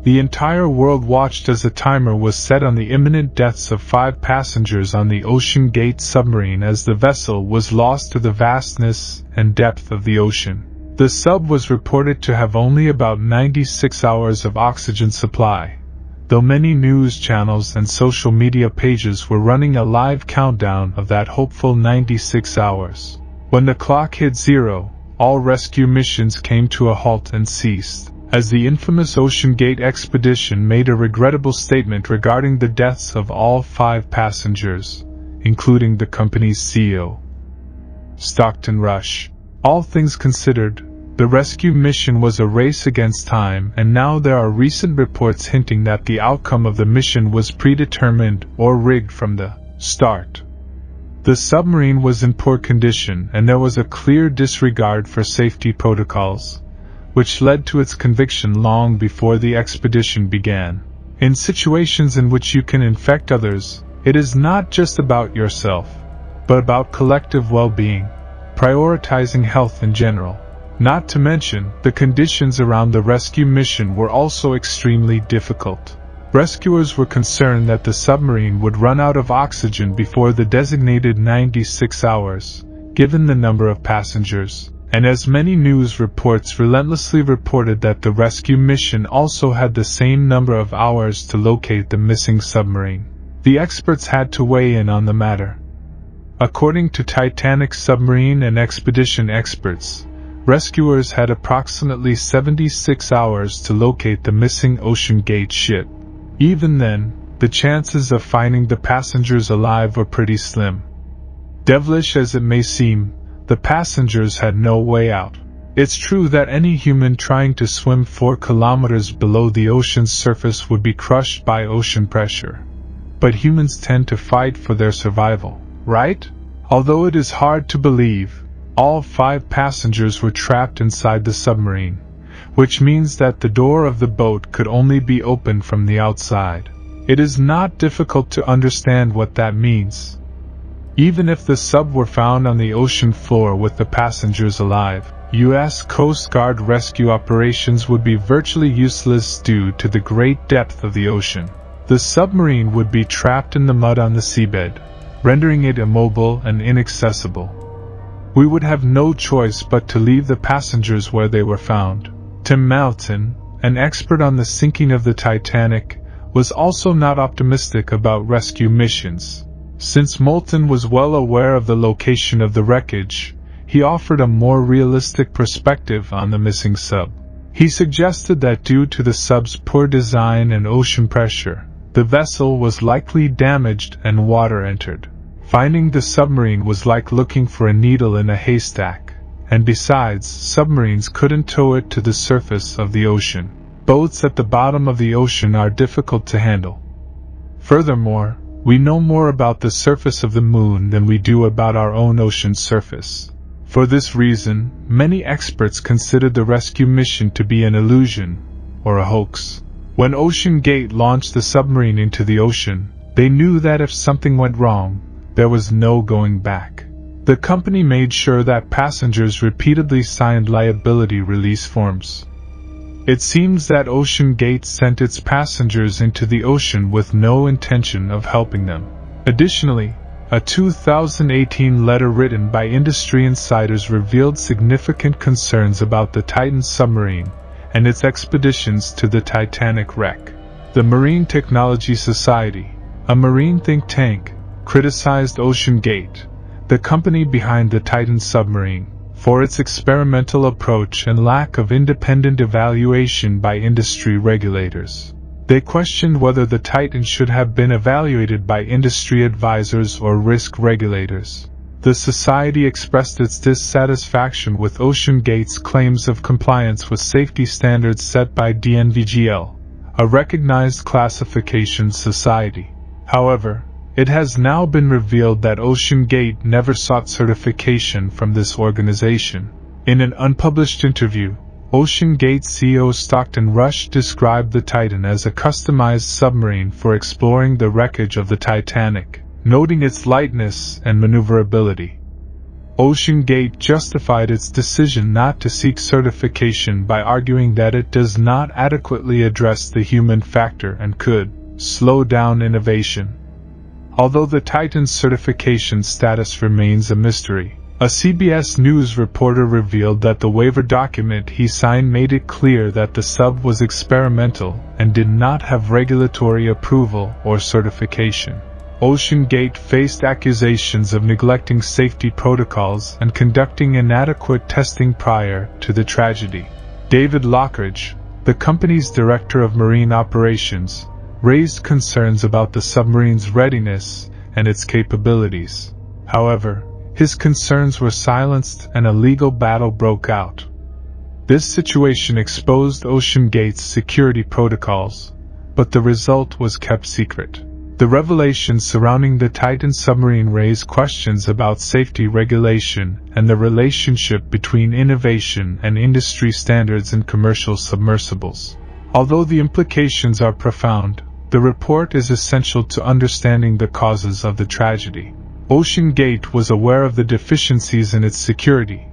The entire world watched as a timer was set on the imminent deaths of 5 passengers on the Ocean Gate submarine as the vessel was lost to the vastness and depth of the ocean. The sub was reported to have only about 96 hours of oxygen supply, though many news channels and social media pages were running a live countdown of that hopeful 96 hours. When the clock hit 0, all rescue missions came to a halt and ceased, as the infamous Ocean Gate expedition made a regrettable statement regarding the deaths of all 5 passengers, including the company's CEO, Stockton Rush. All things considered, the rescue mission was a race against time, and now there are recent reports hinting that the outcome of the mission was predetermined or rigged from the start. The submarine was in poor condition, and there was a clear disregard for safety protocols, which led to its conviction long before the expedition began. In situations in which you can infect others, it is not just about yourself, but about collective well-being, prioritizing health in general. Not to mention, the conditions around the rescue mission were also extremely difficult. Rescuers were concerned that the submarine would run out of oxygen before the designated 96 hours, given the number of passengers, and as many news reports relentlessly reported that the rescue mission also had the same number of hours to locate the missing submarine. The experts had to weigh in on the matter. According to Titanic submarine and expedition experts, rescuers had approximately 76 hours to locate the missing Ocean Gate ship. Even then, the chances of finding the passengers alive were pretty slim. Devilish as it may seem, the passengers had no way out. It's true that any human trying to swim 4 kilometers below the ocean's surface would be crushed by ocean pressure. But humans tend to fight for their survival, right? Although it is hard to believe, all 5 passengers were trapped inside the submarine, which means that the door of the boat could only be opened from the outside. It is not difficult to understand what that means. Even if the sub were found on the ocean floor with the passengers alive, U.S. Coast Guard rescue operations would be virtually useless due to the great depth of the ocean. The submarine would be trapped in the mud on the seabed, rendering it immobile and inaccessible. We would have no choice but to leave the passengers where they were found. Tim Malton, an expert on the sinking of the Titanic, was also not optimistic about rescue missions. Since Moulton was well aware of the location of the wreckage, he offered a more realistic perspective on the missing sub. He suggested that due to the sub's poor design and ocean pressure, the vessel was likely damaged and water entered. Finding the submarine was like looking for a needle in a haystack, and besides, submarines couldn't tow it to the surface of the ocean. Boats at the bottom of the ocean are difficult to handle. Furthermore, we know more about the surface of the moon than we do about our own ocean surface. For this reason, many experts consider the rescue mission to be an illusion, or a hoax. When Ocean Gate launched the submarine into the ocean, they knew that if something went wrong, there was no going back. The company made sure that passengers repeatedly signed liability release forms. It seems that Ocean Gate sent its passengers into the ocean with no intention of helping them. Additionally, a 2018 letter written by industry insiders revealed significant concerns about the Titan submarine and its expeditions to the Titanic wreck. The Marine Technology Society, a marine think tank, criticized Ocean Gate, the company behind the Titan submarine, for its experimental approach and lack of independent evaluation by industry regulators. They questioned whether the Titan should have been evaluated by industry advisors or risk regulators. The Society expressed its dissatisfaction with Ocean Gate's claims of compliance with safety standards set by DNVGL, a recognized classification society. However, it has now been revealed that Ocean Gate never sought certification from this organization. In an unpublished interview, Ocean Gate CEO Stockton Rush described the Titan as a customized submarine for exploring the wreckage of the Titanic, noting its lightness and maneuverability. OceanGate justified its decision not to seek certification by arguing that it does not adequately address the human factor and could slow down innovation. Although the Titan's certification status remains a mystery, a CBS News reporter revealed that the waiver document he signed made it clear that the sub was experimental and did not have regulatory approval or certification. OceanGate faced accusations of neglecting safety protocols and conducting inadequate testing prior to the tragedy. David Lockridge, the company's director of marine operations, raised concerns about the submarine's readiness and its capabilities. However, his concerns were silenced and a legal battle broke out. This situation exposed OceanGate's security protocols, but the result was kept secret. The revelations surrounding the Titan submarine raise questions about safety regulation and the relationship between innovation and industry standards in commercial submersibles. Although the implications are profound, the report is essential to understanding the causes of the tragedy. OceanGate was aware of the deficiencies in its security,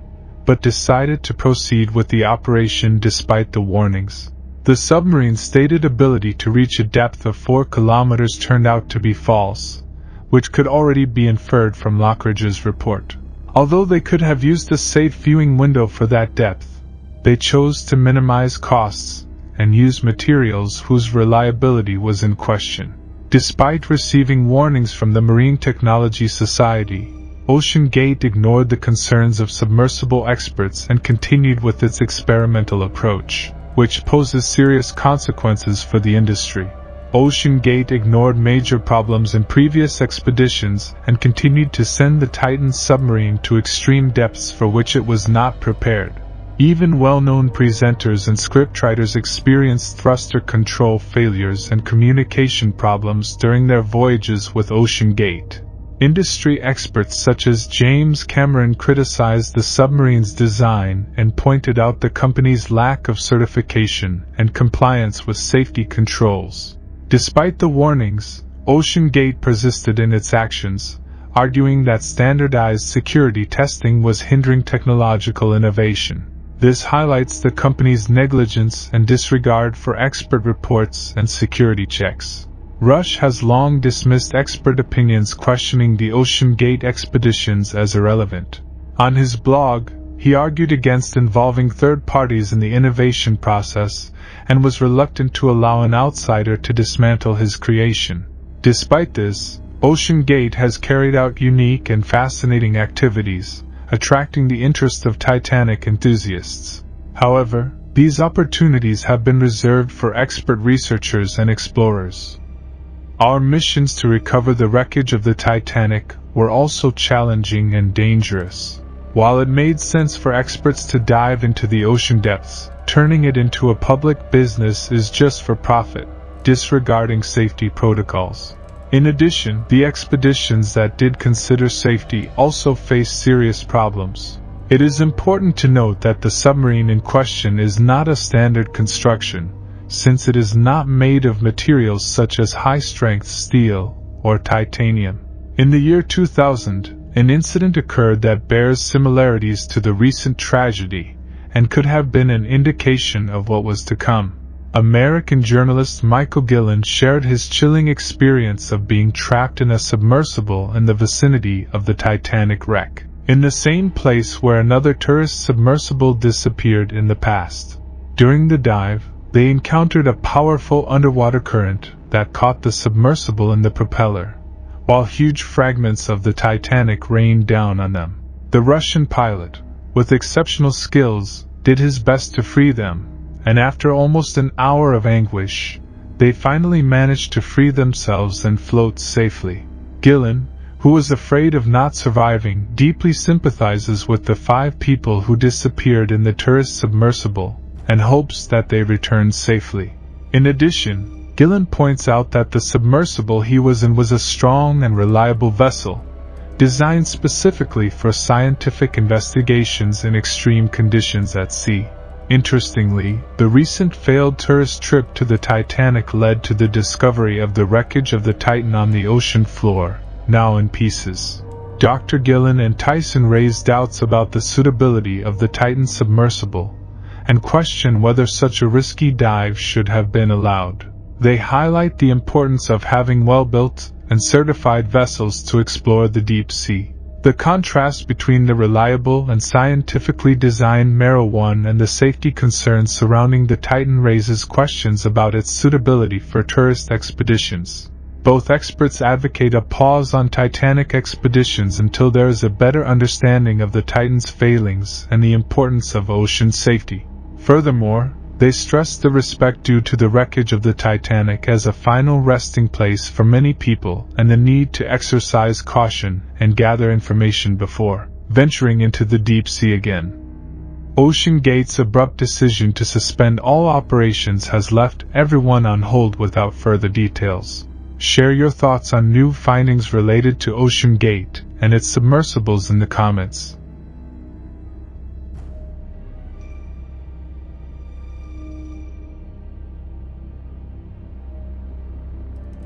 but decided to proceed with the operation despite the warnings. The submarine's stated ability to reach a depth of 4 kilometers turned out to be false, which could already be inferred from Lockridge's report. Although they could have used a safe viewing window for that depth, they chose to minimize costs and use materials whose reliability was in question. Despite receiving warnings from the Marine Technology Society, OceanGate ignored the concerns of submersible experts and continued with its experimental approach, which poses serious consequences for the industry. OceanGate ignored major problems in previous expeditions and continued to send the Titan submarine to extreme depths for which it was not prepared. Even well-known presenters and scriptwriters experienced thruster control failures and communication problems during their voyages with OceanGate. Industry experts such as James Cameron criticized the submarine's design and pointed out the company's lack of certification and compliance with safety controls. Despite the warnings, OceanGate persisted in its actions, arguing that standardized security testing was hindering technological innovation. This highlights the company's negligence and disregard for expert reports and security checks. Rush has long dismissed expert opinions questioning the OceanGate expeditions as irrelevant. On his blog, he argued against involving third parties in the innovation process and was reluctant to allow an outsider to dismantle his creation. Despite this, OceanGate has carried out unique and fascinating activities, attracting the interest of Titanic enthusiasts. However, these opportunities have been reserved for expert researchers and explorers. Our missions to recover the wreckage of the Titanic were also challenging and dangerous. While it made sense for experts to dive into the ocean depths, turning it into a public business is just for profit, disregarding safety protocols. In addition, the expeditions that did consider safety also faced serious problems. It is important to note that the submarine in question is not a standard construction, since it is not made of materials such as high-strength steel or titanium. In the year 2000, an incident occurred that bears similarities to the recent tragedy and could have been an indication of what was to come. American journalist Michael Gillen shared his chilling experience of being trapped in a submersible in the vicinity of the Titanic wreck, in the same place where another tourist submersible disappeared in the past. During the dive, they encountered a powerful underwater current that caught the submersible in the propeller, while huge fragments of the Titanic rained down on them. The Russian pilot, with exceptional skills, did his best to free them, and after almost an hour of anguish, they finally managed to free themselves and float safely. Gillen, who was afraid of not surviving, deeply sympathizes with the 5 people who disappeared in the tourist submersible, and hopes that they return safely. In addition, Gillen points out that the submersible he was in was a strong and reliable vessel, designed specifically for scientific investigations in extreme conditions at sea. Interestingly, the recent failed tourist trip to the Titanic led to the discovery of the wreckage of the Titan on the ocean floor, now in pieces. Dr. Gillen and Tyson raised doubts about the suitability of the Titan submersible, and question whether such a risky dive should have been allowed. They highlight the importance of having well-built and certified vessels to explore the deep sea. The contrast between the reliable and scientifically designed Mero 1 and the safety concerns surrounding the Titan raises questions about its suitability for tourist expeditions. Both experts advocate a pause on Titanic expeditions until there is a better understanding of the Titan's failings and the importance of ocean safety. Furthermore, they stress the respect due to the wreckage of the Titanic as a final resting place for many people and the need to exercise caution and gather information before venturing into the deep sea again. OceanGate's abrupt decision to suspend all operations has left everyone on hold without further details. Share your thoughts on new findings related to OceanGate and its submersibles in the comments.